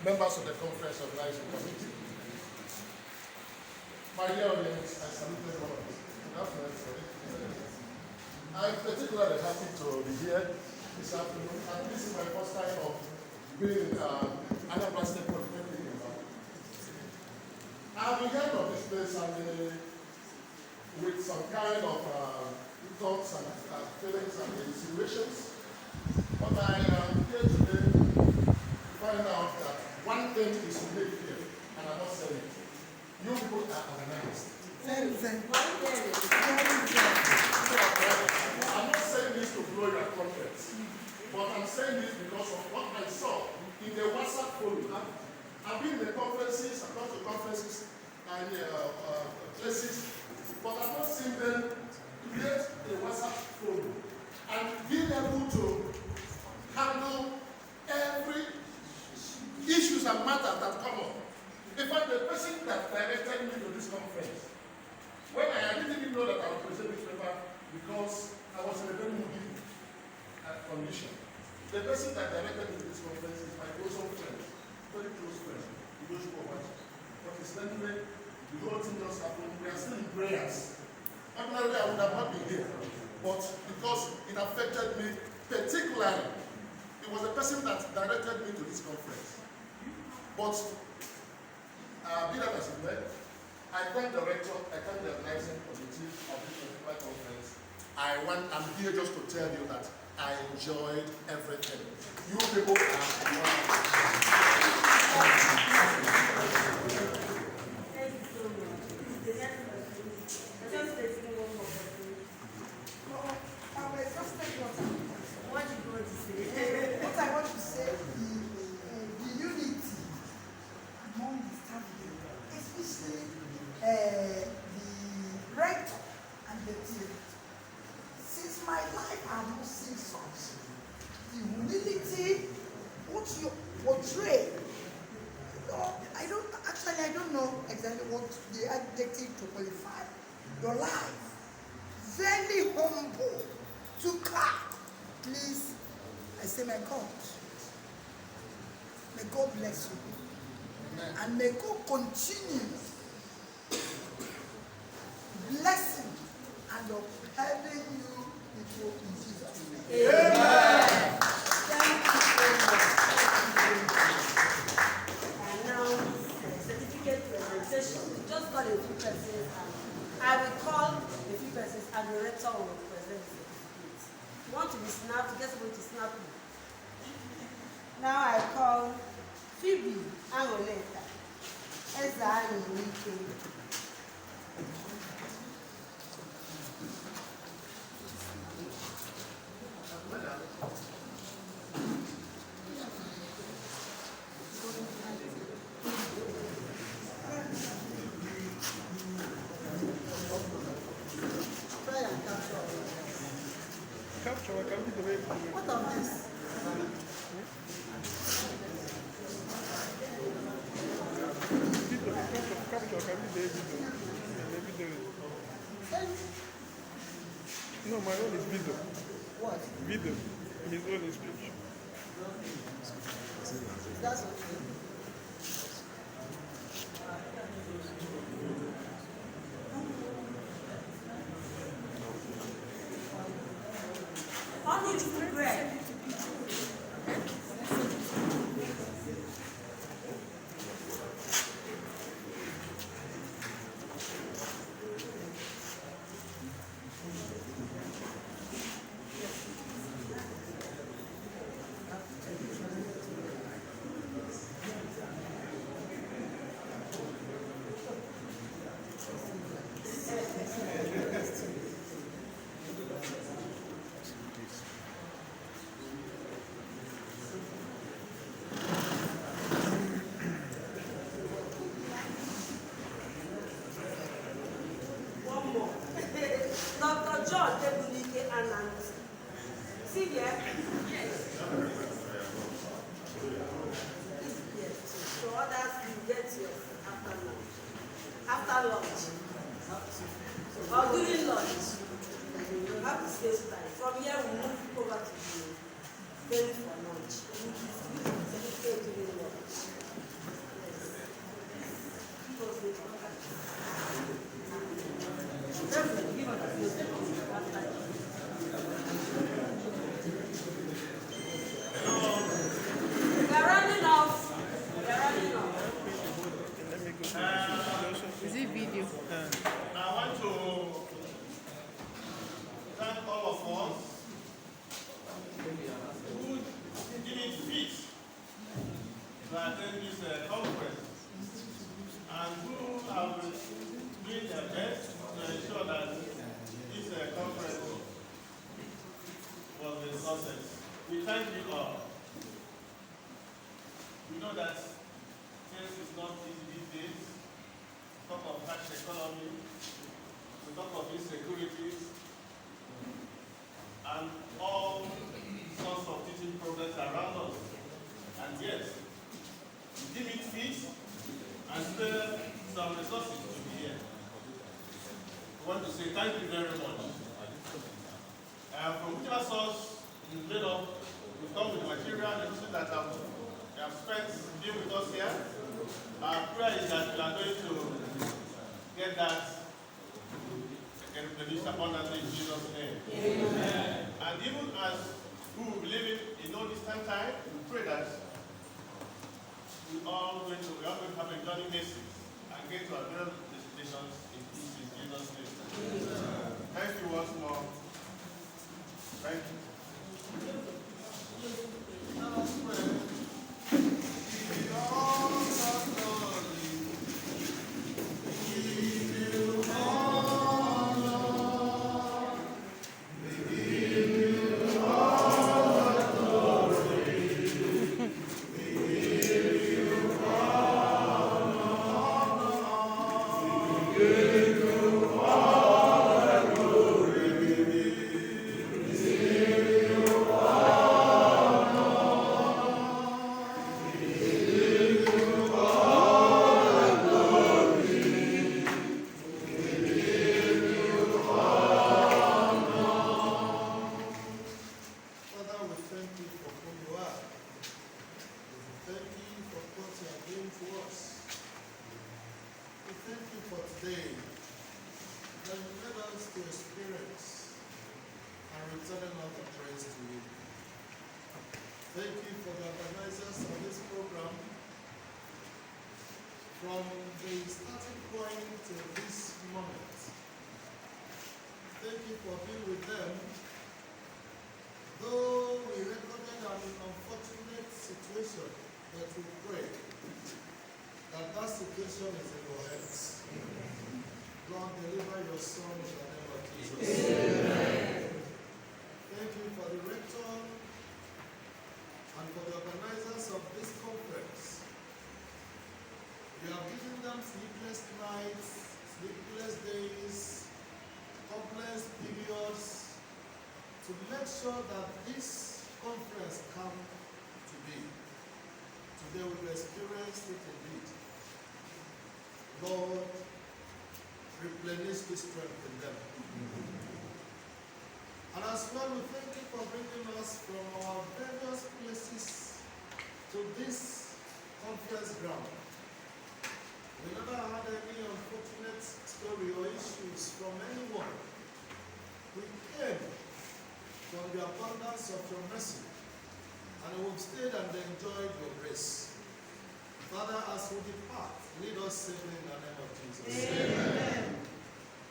members of the conference organizing committee, my dear audience, I salute everyone. Good afternoon, everybody. I'm particularly happy to be here this afternoon, and this is my first time of being Anambra State Polytechnic. I've been heard of this place and with some kind of thoughts and feelings and insinuations, but I am here today to find out that one thing is unique here, and I must say it. You people are organized. I'm not saying this to blow your confidence, but I'm saying this because of what I saw in the WhatsApp forum. I've been in the conferences, I've gone to conferences and places, but I've not seen them create a WhatsApp forum and being able to handle every issues and matters that come up. In fact, the person that directed me to this conference, when I didn't even know that I would present this paper because I was in a very moody condition. The person that directed me to this conference is my close friend, very close friend. He knows what. But incidentally, the whole thing just happened. We are still in prayers. Ordinarily, I would have not been here, but because it affected me particularly, it was the person that directed me to this conference. But be that as it may, I thank the rector, I thank the organizing committee of this particular conference. I'm here just to tell you that I enjoyed everything. You people are What I want to say is the unity among the staff here, especially the rector and the team. Since my life, I have not seen such. The humility, what you portray. I don't know exactly what the adjective to qualify your life. Very humble to clap. Please, I say, my God, may God bless you. Amen. And may God continue blessing and upheld you before in Jesus' name. Amen. Thank you so much. And now, certificate presentation. We just got a few persons. I will call a few persons and the rector will present the certificate. You want to be snapped, guess what to snap you. Now I call Phoebe Angoleta. Eza Anwike. What of this? No, my own is video. What? Video. His own is picture. That's okay. Only to bread. Dr. John Ebunike Anand. See here? Yes. Yes. So others will get yours after lunch. After lunch. Or during lunch. You have to stay time. From here we move over to the venue for lunch. We will during lunch. attend this conference and who have been doing their best to ensure that this conference was a success. We thank you all. We know that things is not easy these days. Talk of cash economy, we talk of insecurities, and all sorts of teaching programs around us. And yet, we deem it fit and spare some resources to be here. We want to say thank you very much. From whichever source you made up, we come with material and everything that they have spent being with us here. Our prayer is that we are going to get that and replenish abundantly in Jesus' name. Amen. And even as who will believe in no distant time, we pray that we are going to have a journey basis and get to our various destinations in peace in Jesus' name. Amen. Thank you once more. Thank you. Let us pray. Give all the glory. Give you honor. We give you all the glory. We give you honor. We give you all the glory. We give you Father, we thank you for who you are. Thank you for what you are doing to us. We thank you for today that you led us to experience and returning all the praise to you. Thank you for the organizers of this program from the starting point to this moment. Thank you for being with them. Though we recorded an unfortunate situation, but we pray that that situation is in your hands. Lord, deliver your son in the name of Jesus. Amen. Thank you for the rector and for the organizers of this conference. You have given them sleepless nights, sleepless days, complex periods, to make sure that this conference come to be. Today we've experienced it indeed. Lord, replenish the strength in them. And as well, we thank you for bringing us from our various places to this conference ground. We never had any unfortunate story or issues from anyone. We came from the abundance of your mercy, and we've stayed and enjoyed your grace. Father, as we depart, lead us safely in the name of Jesus. Amen.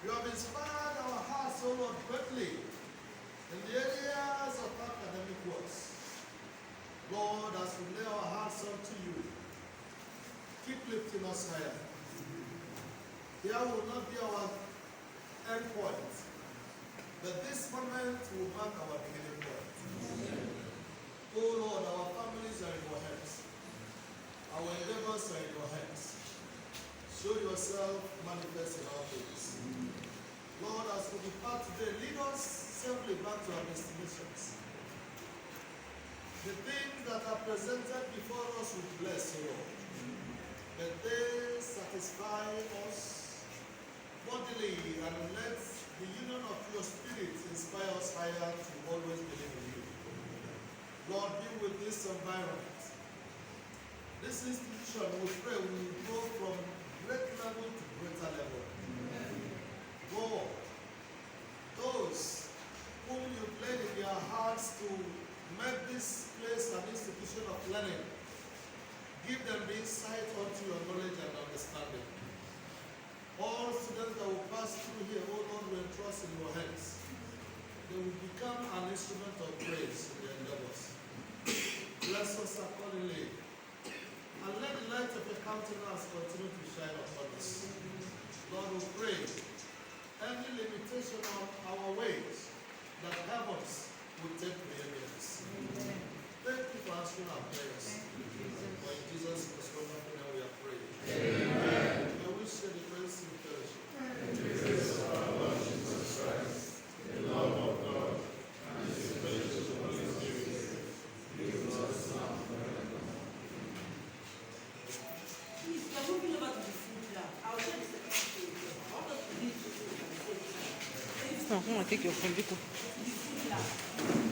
You have inspired our hearts, O Lord, greatly in the areas of academic works. Lord, as we lay our hearts unto you, keep lifting us higher. Here will not be our end point, but this moment will mark our beginning point. Oh Lord, our families are in your hands. Our endeavors are in your hands. Show yourself manifest in our things. Lord, as we depart today, lead us safely back to our destinations. The things that are presented before us will bless, O Lord. That they satisfy us bodily and let the union of your spirit inspire us higher to always believe in you. Lord, be with this environment. This institution, we pray, will go from great level to greater level. Lord, those whom you laid in their hearts to make this place an institution of learning, give them the insight unto your knowledge and understanding. All students that will pass through here, oh Lord, we entrust in your hands. They will become an instrument of praise in their endeavors. Bless us accordingly. countenance continue to shine upon us. Lord, we pray every limitation of our ways that heavens will take preeminence. Thank you for answering our prayers. For in Jesus' most wonderful name we are praying. Amen. May we share the praise in fellowship. Please, we are moving over to the food lab. I'll share the certificate. I want us to leave the food lab. No, come on, take your phone, Biko. The food lab.